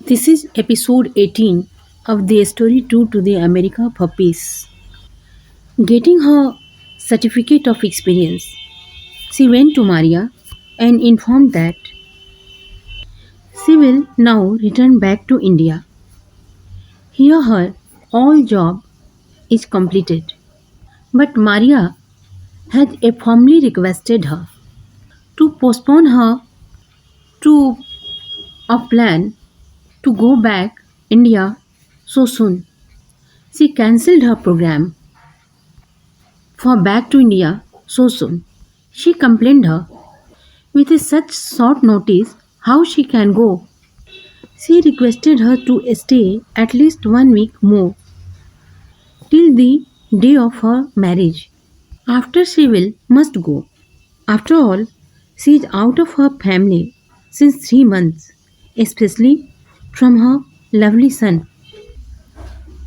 This is episode 18 of the story True to the America for Peace. Getting her certificate of experience, she went to Maria and informed that she will now return back to India. Here her all job is completed. But Maria had firmly requested her to postpone her to a plan to go back India so soon. She cancelled her program for back to India so soon. She complained her with such short notice how she can go. She requested her to stay at least 1 week more till the day of her marriage. After she will must go. After all, she is out of her family since 3 months, especially from her lovely son.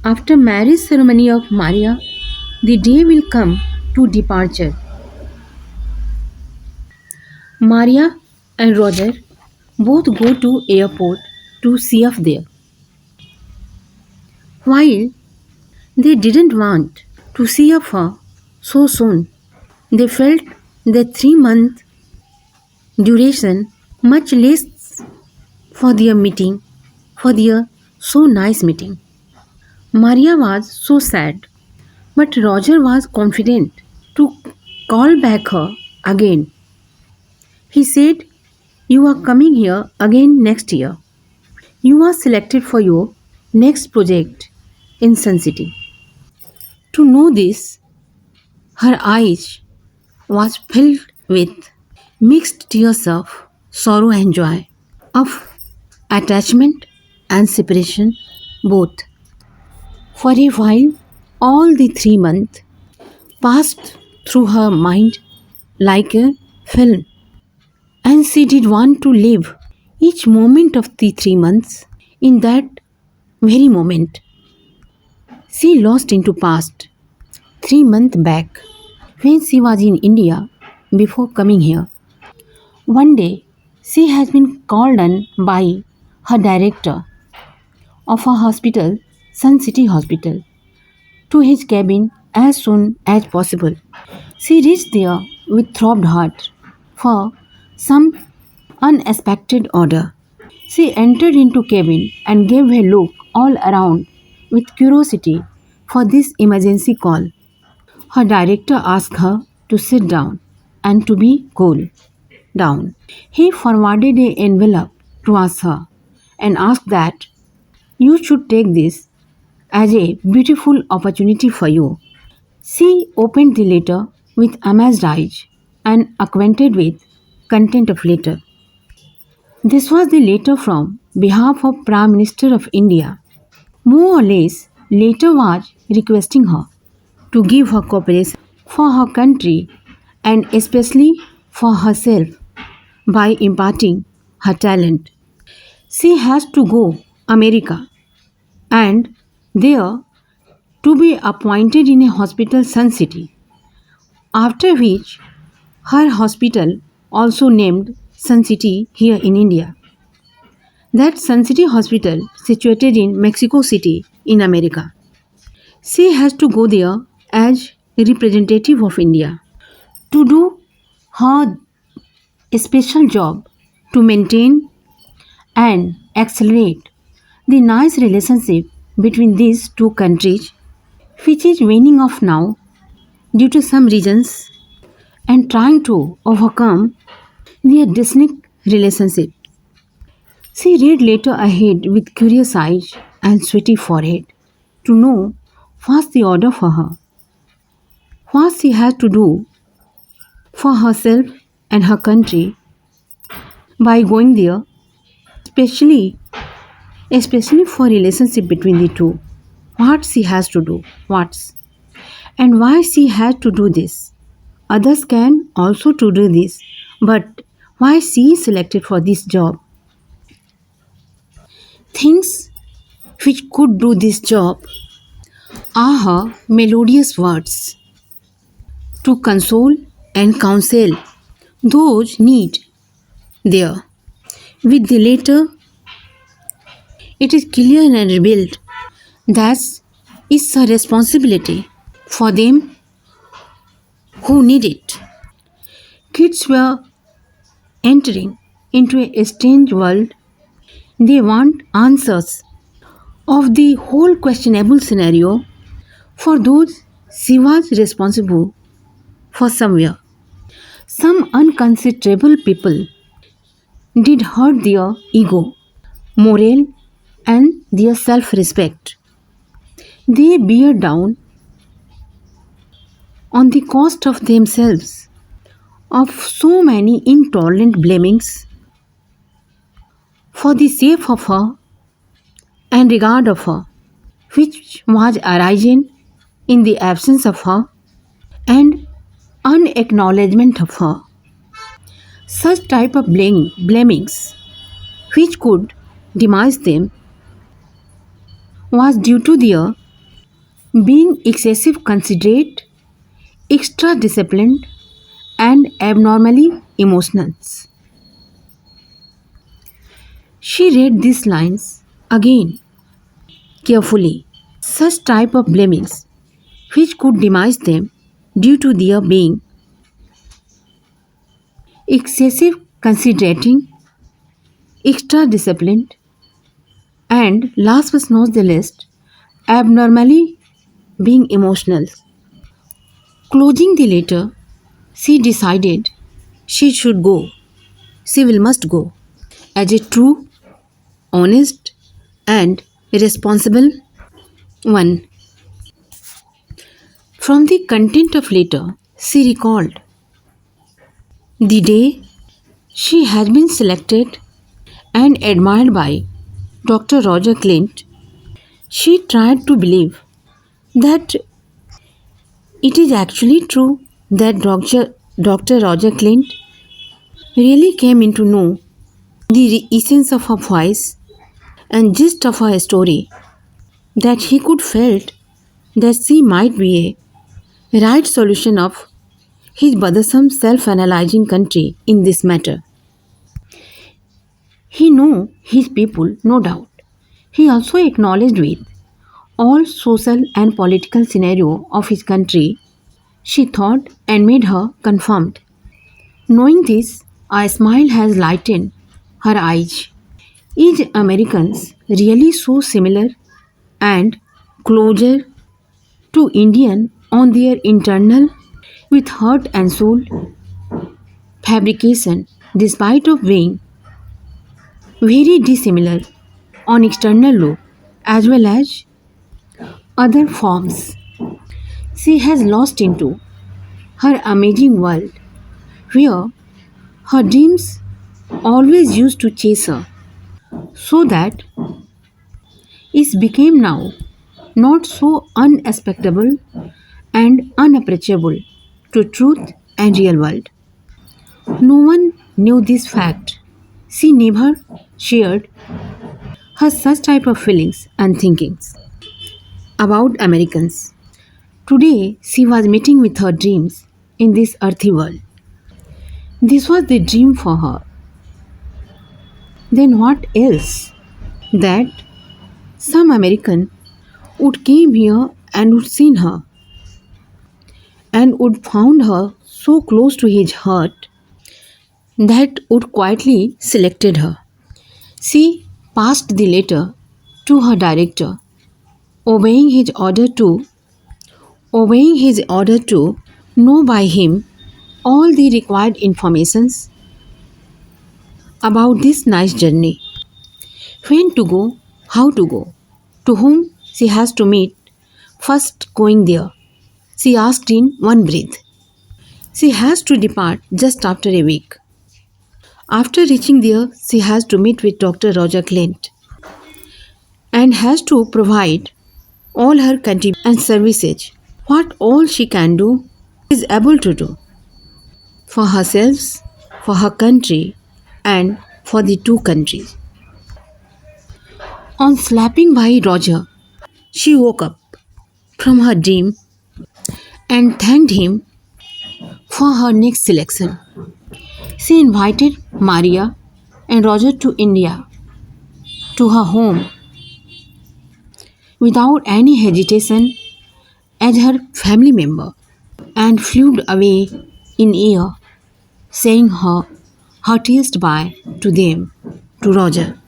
After marriage ceremony of Maria, the day will come to departure. Maria and Roger both go to airport to see off there. While they didn't want to see off her so soon, they felt the 3 month duration much less for their meeting, for their so nice meeting. Maria was so sad, but Roger was confident to call back her again. He said, "You are coming here again next year. You are selected for your next project in Sun City." To know this, her eyes was filled with mixed tears of sorrow and joy, of attachment and separation, both. For a while, all the 3 months passed through her mind like a film, and she did want to live each moment of the 3 months in that very moment. She lost into past 3 months back when she was in India before coming here. One day, she has been called on by her director of a hospital, Sun City Hospital, to his cabin as soon as possible. She reached there with throbbed heart for some unexpected order. She entered into cabin and gave a look all around with curiosity for this emergency call. Her director asked her to sit down and to be cool down. He forwarded an envelope to ask her and asked that you should take this as a beautiful opportunity for you. She opened the letter with amazed eyes and acquainted with content of letter. This was the letter from behalf of Prime Minister of India. More or less, letter was requesting her to give her cooperation for her country and especially for herself by imparting her talent. She has to go America and there to be appointed in a hospital Sun City, after which her hospital also named Sun City here in India. That Sun City hospital situated in Mexico City in America. She has to go there as a representative of India to do her special job to maintain and accelerate the nice relationship between these two countries, which is waning off now due to some reasons and trying to overcome their distinct relationship. She read later ahead with curious eyes and sweaty forehead to know what's the order for her, what she has to do for herself and her country by going there, especially especially for relationship between the two. What she has to do, what's and why she has to do this. Others can also to do this, but why she is selected for this job? Things which could do this job are her melodious words to console and counsel those need there. With the latter It is clear and revealed. That is a responsibility for them who need it. Kids were entering into a strange world. They want answers of the whole questionable scenario for those she was responsible for somewhere. Some unconsiderable people did hurt their ego, morale, and their self respect. They bear down on the cost of themselves of so many intolerant blamings for the sake of her and regard of her, which was arising in the absence of her and unacknowledgement of her. Such type of blamings which could demise them was due to their being excessive considerate, extra disciplined, and abnormally emotional. She read these lines again carefully. Such type of blamings which could demise them due to their being excessive considerating, extra disciplined, and last but not the least, abnormally being emotional. Closing the letter, she decided she should go. She will must go. As a true, honest, and responsible one. From the content of letter, she recalled the day she had been selected and admired by Dr. Roger Clint. She tried to believe that it is actually true that Dr. Roger Clint really came in to know the essence of her voice and gist of her story, that he could felt that she might be a right solution of his bothersome self-analyzing country in this matter. He knew his people, no doubt. He also acknowledged with all social and political scenario of his country, she thought, and made her confirmed. Knowing this, a smile has lightened her eyes. Is Americans really so similar and closer to Indian on their internal with heart and soul fabrication despite of being very dissimilar on external look as well as other forms. She has lost into her amazing world where her dreams always used to chase her, so that it became now not so unexpectable and unapproachable to truth and real world. No one knew this fact. She never shared her such type of feelings and thinkings about Americans. Today she was meeting with her dreams in this earthy world. This was the dream for her. Then what else? That some American would came here and would seen her and would found her so close to his heart that would quietly selected her. She passed the letter to her director, obeying his order to know by him all the required informations about this nice journey. When to go, how to go, to whom she has to meet first going there. She asked in one breath. She has to depart just after a week. After reaching there, she has to meet with Dr. Roger Clint and has to provide all her contributions and services. What all she can do is able to do for herself, for her country, and for the two countries. On slapping by Roger, she woke up from her dream and thanked him for her next selection. She invited Maria and Roger to India, to her home, without any hesitation as her family member and flew away in air, saying her heartiest bye to them, to Roger.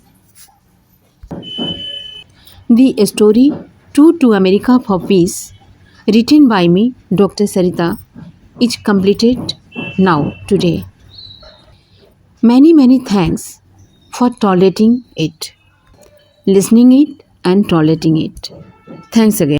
The story True to America for Peace, written by me, Dr. Sarita, is completed now, today. Many thanks for tolerating it, listening it and tolerating it. Thanks again.